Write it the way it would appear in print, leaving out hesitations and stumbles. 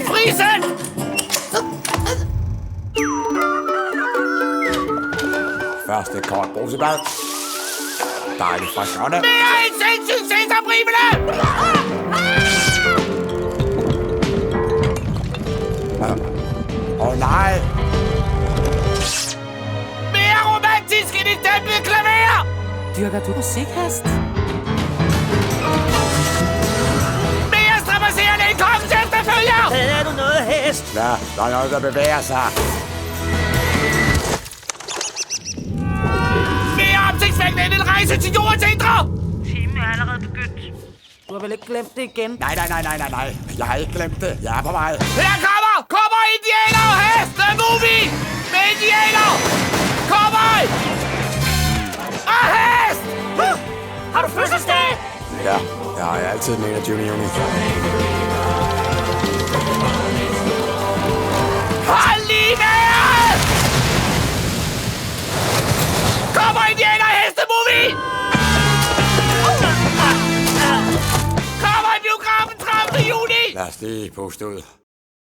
Frisen! Første kort brusebad. Dejligt frisk ånde. Mere end sindssygt sensorbrivende! Nej. Mere romantisk end et dæmpet klaver! Dyrker du musikhest? Mere strapasserende end kongens efterfølger! Er du noget hest? Ja, der er noget, der bevæger sig. Mere opsigtsvækkende end en rejse til jordens indre! Timen er allerede begyndt. Du har vel ikke glemt det igen? Nej. Jeg har ikke glemt det. Jeg er på vej. Her kommer indianer og hest! The movie! Med indianer! Kommer! Og hest! Har du fødselsdag? Ja, jeg har altid den 21. juni. Hold lige vejret! Kommer indianer og heste movie! Kommer i biografen 30. juni! Lad os lige puste ud.